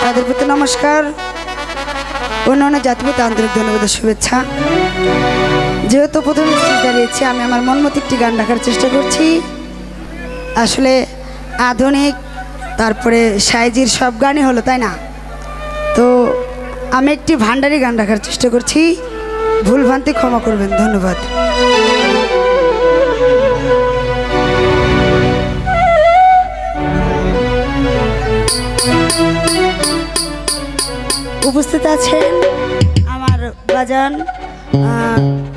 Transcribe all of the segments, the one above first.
তাদের প্রতি নমস্কার, অন্যান্য জাতির প্রতি আন্তরিক ধন্যবাদ ও শুভেচ্ছা। যেহেতু প্রথমে দাঁড়িয়েছি, আমি আমার মন মতো একটি গান রাখার চেষ্টা করছি। আসলে আধুনিক তারপরে সাইজির সব গানই হলো, তাই না? তো আমি একটি ভান্ডারি গান রাখার চেষ্টা করছি, ভুলভ্রান্তি ক্ষমা করবেন, ধন্যবাদ। উপস্থিত আছেন আমার বাজান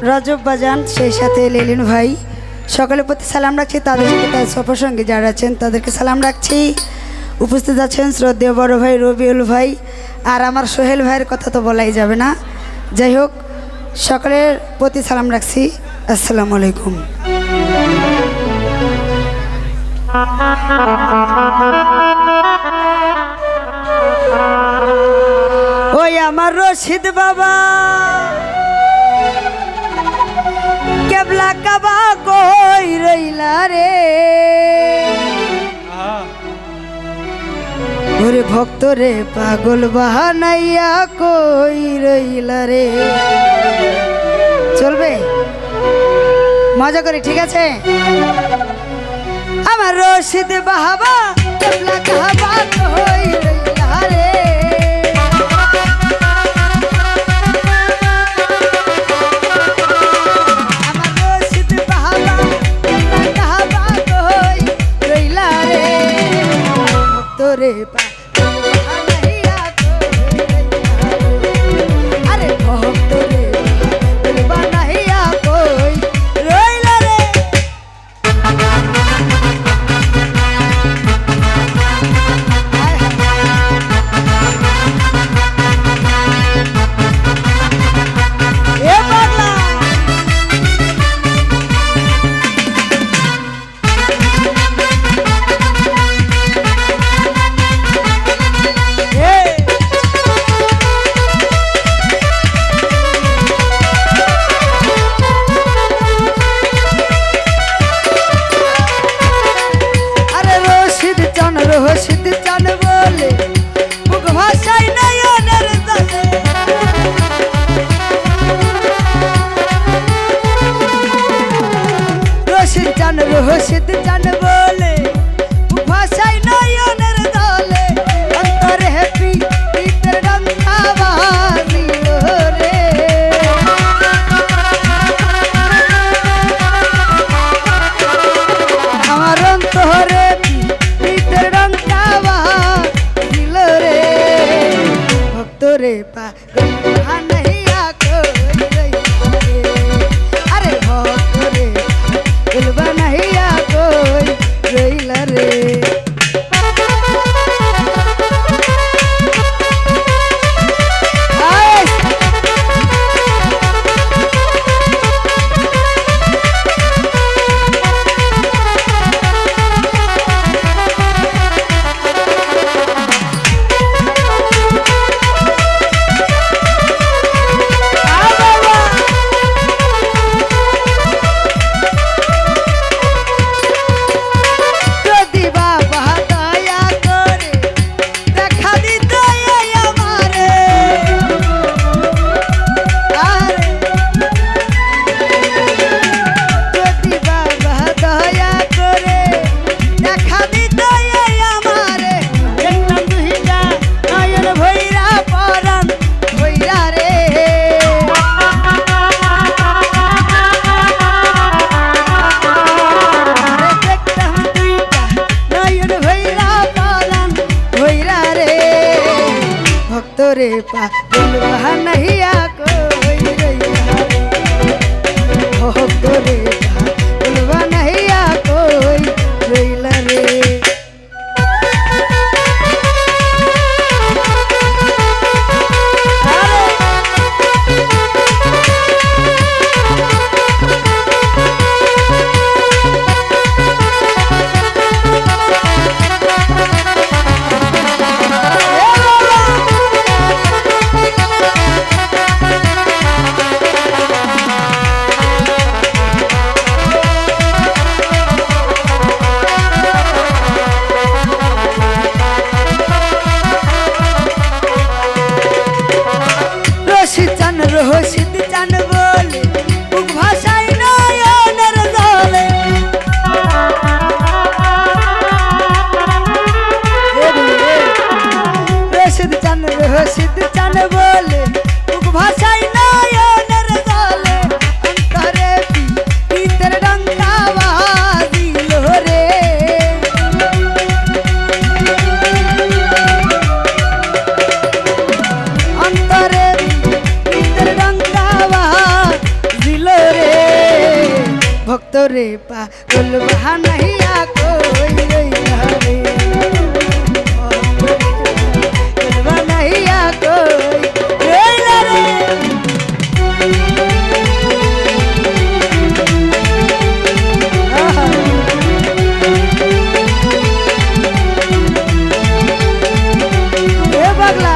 রজব বাজান, সেই সাথে লেলিন ভাই, সকলের প্রতি সালাম রাখছি। তাদের সাথে তার সফরসঙ্গী যারা আছেন তাদেরকে সালাম রাখছি। উপস্থিত আছেন শ্রদ্ধেয় বড় ভাই রবিউল ভাই, আর আমার সোহেল ভাইয়ের কথা তো বলাই যাবে না। যাই হোক, সকলের প্রতি সালাম রাখছি। আসসালামু আলাইকুম। ওই আমার রশিদ বাবা কেবলা কাবা কই রইলা রে, ওরে ভক্ত রে পাগল বাহানাইয়া কই রইলা রে। চলবে, মজা করি, ঠিক আছে? আমার রশিদ বাবা কেবলা কাবা কই রইলা রে, রে আরে ভক্ত রে বানাইয়া কই রইলা রে। এ পাগলা রশিদ চান বলে মুখ ভাষাই নয়নের দলে, রশিদ চান বলে মুখ ভাষাই নয়নের দলে, অন্তরে হ্যাপি পিতের ডঙ্কা বাজিল রে, আমার অন্তরে রে পাগল বানাইয়া কই রইলা রে, আরে ভক্ত রে পাগল বানাইয়া কই রইলা রে। রে পাগল বানাইয়া কই রইলা রে, ভক্ত রে পাগল বানাইয়া কই রইলা রে। রশিদ চান বলে মুখ ভাষাই নয়নের জলে অন্তরে পিতের ডঙ্কা বাজিল রে অন্তরে পিতের ডঙ্কা বাজিল রে ভক্ত রে পাগল বাহানাইয়া কই রইলা রে বানাইয়া কই রইলা রে এ পাগলা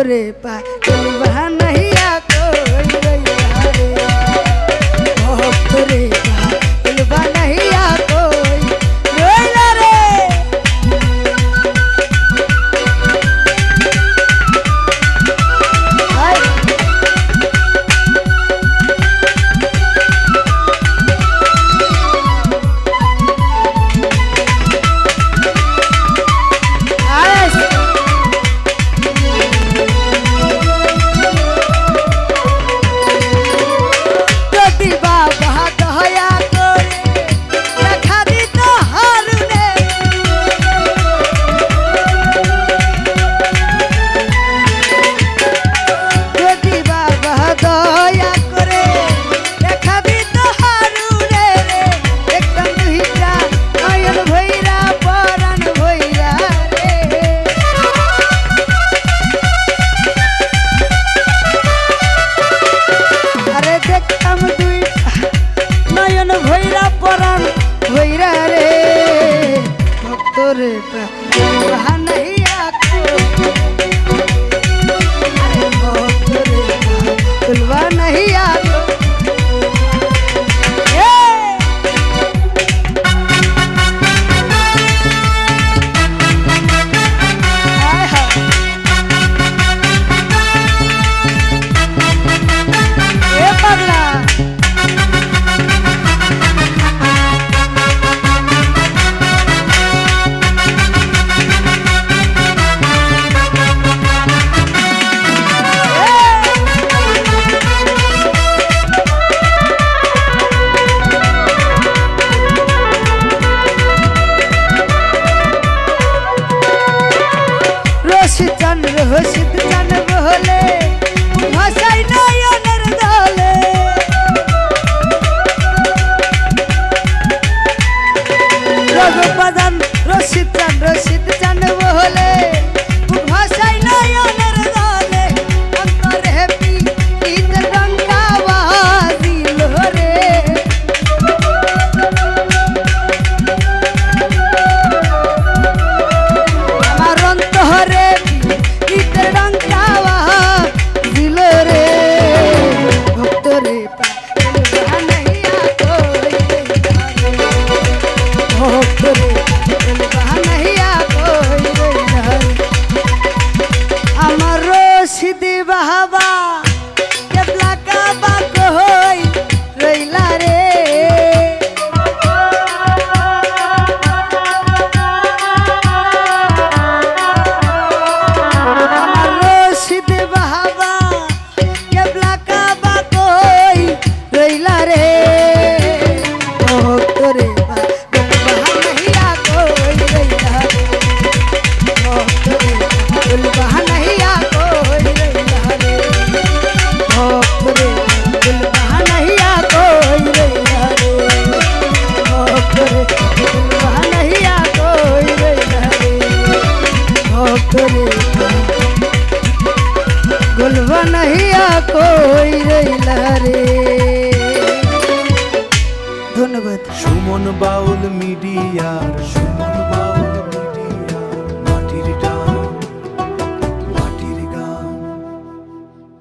रे पागल बहानैया कोई रैया रे भक्त रे पागल बहानैया कोई रैया रे रे बहानैया कोई बहानैया রশিদ চান বলে ভাষাই নয়নের জলে রঘুপদান রশিদ চান বলে ভাষাই নয়নের জলে অন্তরে পিতের ডঙ্কা বাজিল রে আমার অন্তরে भक्त रे पागल बहानैया বানাইয়া কই রইলা রে। ধন্যবাদ। সুমন বাউল মিডিয়ার সুমন